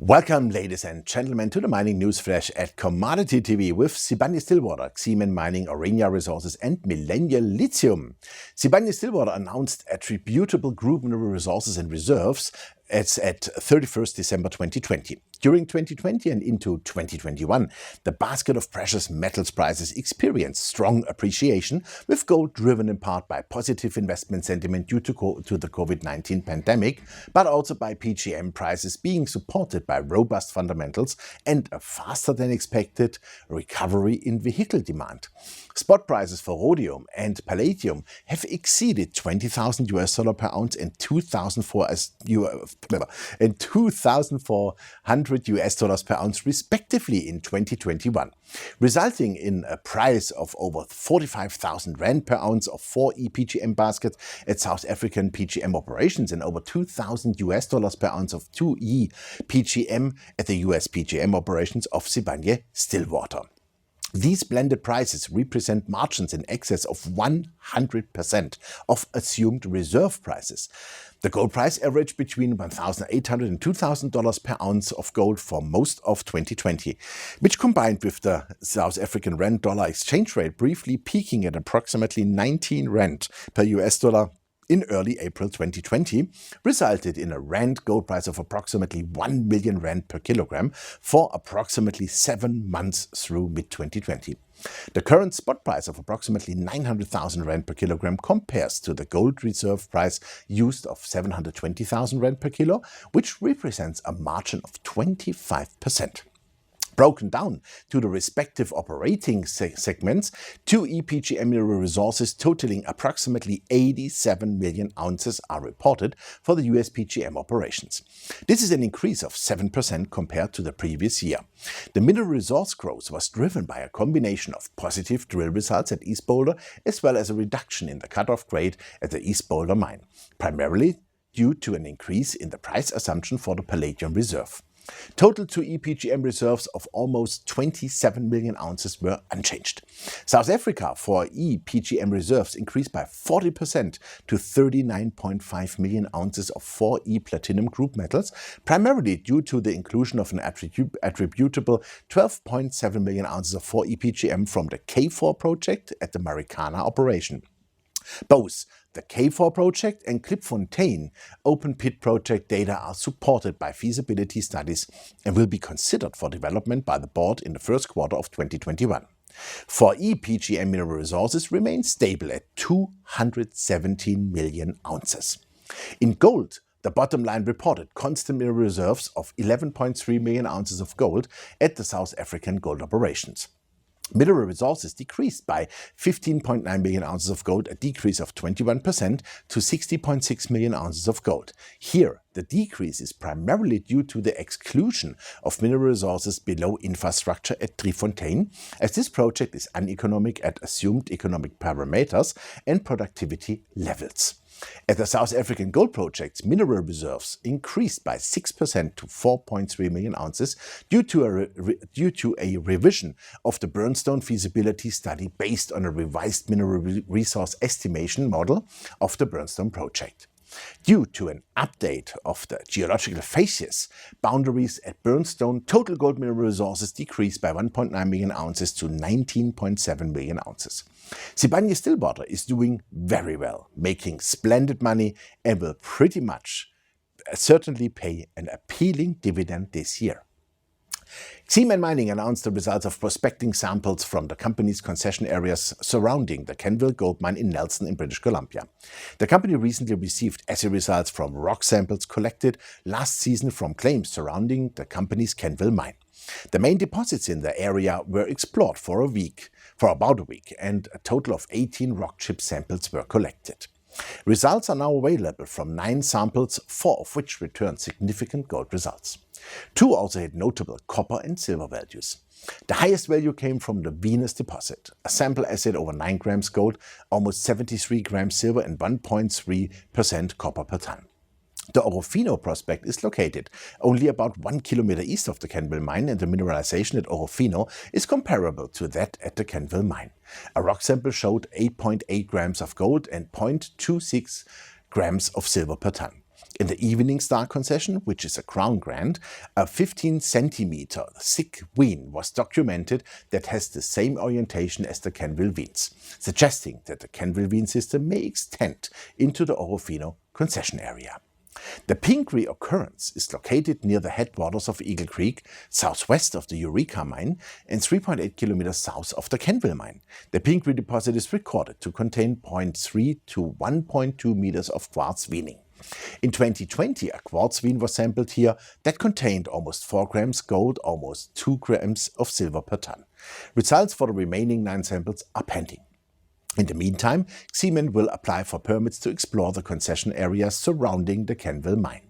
Welcome, ladies and gentlemen, to the Mining News Flash at Commodity TV with Sibanye-Stillwater, Ximen Mining, Aurania Resources and Millennial Lithium. Sibanye-Stillwater announced attributable group mineral resources and reserves at 31st December 2020. During 2020 and into 2021, the basket of precious metals prices experienced strong appreciation, with gold driven in part by positive investment sentiment due to the COVID-19 pandemic, but also by PGM prices being supported by robust fundamentals and a faster than expected recovery in vehicle demand. Spot prices for rhodium and palladium have exceeded $20,000 per ounce and $2,400 per ounce respectively in 2021, resulting in a price of over 45,000 Rand per ounce of 4E PGM baskets at South African PGM operations and over $2,000 per ounce of 2E PGM at the US PGM operations of Sibanye-Stillwater. These blended prices represent margins in excess of 100% of assumed reserve prices. The gold price averaged between $1,800 and $2,000 per ounce of gold for most of 2020, which combined with the South African Rand-dollar exchange rate briefly peaking at approximately 19 Rand per US dollar in early April 2020, resulted in a Rand gold price of approximately 1 million Rand per kilogram for approximately 7 months through mid-2020. The current spot price of approximately 900,000 Rand per kilogram compares to the gold reserve price used of 720,000 Rand per kilo, which represents a margin of 25%. Broken down to the respective operating segments, 2E PGM mineral resources totaling approximately 87 million ounces are reported for the US PGM operations. This is an increase of 7% compared to the previous year. The mineral resource growth was driven by a combination of positive drill results at East Boulder as well as a reduction in the cutoff grade at the East Boulder mine, primarily due to an increase in the price assumption for the palladium reserve. Total 2E PGM reserves of almost 27 million ounces were unchanged. South Africa 4E PGM reserves increased by 40% to 39.5 million ounces of 4E platinum group metals, primarily due to the inclusion of an attributable 12.7 million ounces of 4E PGM from the K4 project at the Marikana operation. Both the K4 project and Klipfontein open pit project data are supported by feasibility studies and will be considered for development by the board in the first quarter of 2021. 4E PGM mineral resources remain stable at 217 million ounces. In gold, the bottom line reported constant mineral reserves of 11.3 million ounces of gold at the South African gold operations. Mineral resources decreased by 15.9 million ounces of gold, a decrease of 21% to 60.6 million ounces of gold. Here, the decrease is primarily due to the exclusion of mineral resources below infrastructure at Driefontein, as this project is uneconomic at assumed economic parameters and productivity levels. At the South African gold projects, mineral reserves increased by 6% to 4.3 million ounces due to a revision of the Burnstone feasibility study based on a revised mineral resource estimation model of the Burnstone project. Due to an update of the geological facies boundaries at Burnstone, total gold mineral resources decreased by 1.9 million ounces to 19.7 million ounces. Sibanye-Stillwater is doing very well, making splendid money, and will pretty much certainly pay an appealing dividend this year. Ximen Mining announced the results of prospecting samples from the company's concession areas surrounding the Kenville gold mine in Nelson in British Columbia. The company recently received assay results from rock samples collected last season from claims surrounding the company's Kenville mine. The main deposits in the area were explored for about a week, and a total of 18 rock chip samples were collected. Results are now available from 9 samples, 4 of which returned significant gold results. 2 also had notable copper and silver values. The highest value came from the Venus deposit. A sample assayed over 9 grams gold, almost 73 grams silver and 1.3% copper per ton. The Orofino prospect is located only about 1 kilometer east of the Kenville mine, and the mineralization at Orofino is comparable to that at the Kenville mine. A rock sample showed 8.8 grams of gold and 0.26 grams of silver per ton. In the Evening Star concession, which is a Crown grant, a 15 centimeter thick vein was documented that has the same orientation as the Kenville veins, suggesting that the Kenville vein system may extend into the Orofino concession area. The pink reoccurrence is located near the headwaters of Eagle Creek, southwest of the Eureka mine and 3.8 kilometers south of the Kenville mine. The pink deposit is recorded to contain 0.3 to 1.2 meters of quartz veining. In 2020, a quartz vein was sampled here that contained almost 4 grams gold, almost 2 grams of silver per ton. Results for the remaining 9 samples are pending. In the meantime, Ximen will apply for permits to explore the concession areas surrounding the Kenville mine.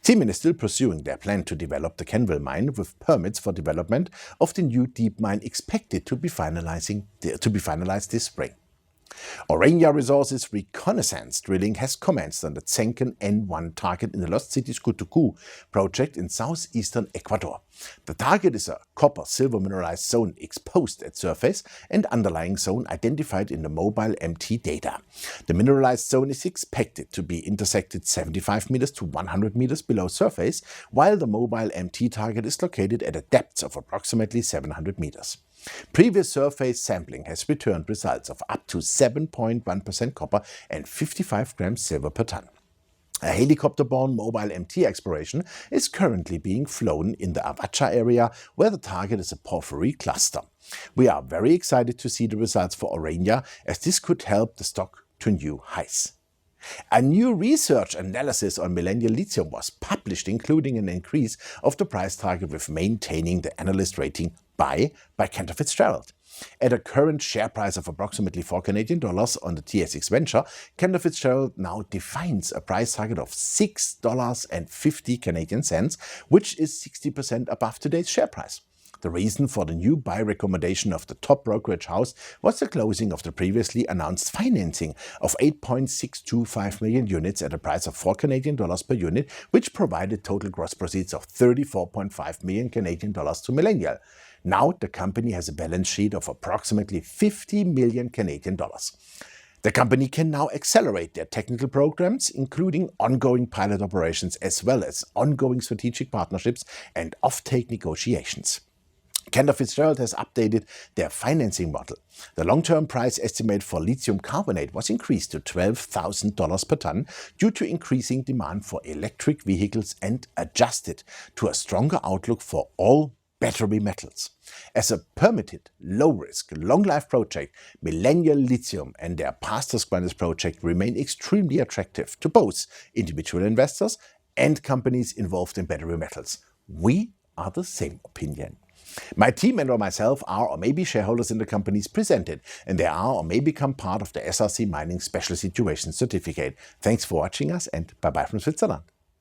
Ximen is still pursuing their plan to develop the Kenville mine, with permits for development of the new deep mine expected to be finalized this spring. Aurania Resources reconnaissance drilling has commenced on the Tsenken N1 target in the Lost Cities Kutuku project in southeastern Ecuador. The target is a copper-silver mineralized zone exposed at surface and underlying zone identified in the mobile MT data. The mineralized zone is expected to be intersected 75 meters to 100 meters below surface, while the mobile MT target is located at a depth of approximately 700 meters. Previous surface sampling has returned results of up to 7.1% copper and 55 grams silver per ton. A helicopter-borne mobile MT exploration is currently being flown in the Avacha area, where the target is a porphyry cluster. We are very excited to see the results for Aurania, as this could help the stock to new highs. A new research analysis on Millennial Lithium was published, including an increase of the price target with maintaining the analyst rating buy by Cantor Fitzgerald. At a current share price of approximately $4 Canadian on the TSX Venture, Cantor Fitzgerald now defines a price target of $6.50 Canadian cents, which is 60% above today's share price. The reason for the new buy recommendation of the top brokerage house was the closing of the previously announced financing of 8.625 million units at a price of $4 Canadian per unit, which provided total gross proceeds of 34.5 million Canadian dollars to Millennial. Now the company has a balance sheet of approximately 50 million Canadian dollars. The company can now accelerate their technical programs, including ongoing pilot operations as well as ongoing strategic partnerships and offtake negotiations. Cantor Fitzgerald has updated their financing model. The long-term price estimate for lithium carbonate was increased to $12,000 per ton due to increasing demand for electric vehicles and adjusted to a stronger outlook for all battery metals. As a permitted, low-risk, long-life project, Millennial Lithium and their Pastos Grandes project remain extremely attractive to both individual investors and companies involved in battery metals. We are the same opinion. My team and or myself are or may be shareholders in the companies presented, and they are or may become part of the SRC Mining Special Situation Certificate. Thanks for watching us, and bye-bye from Switzerland.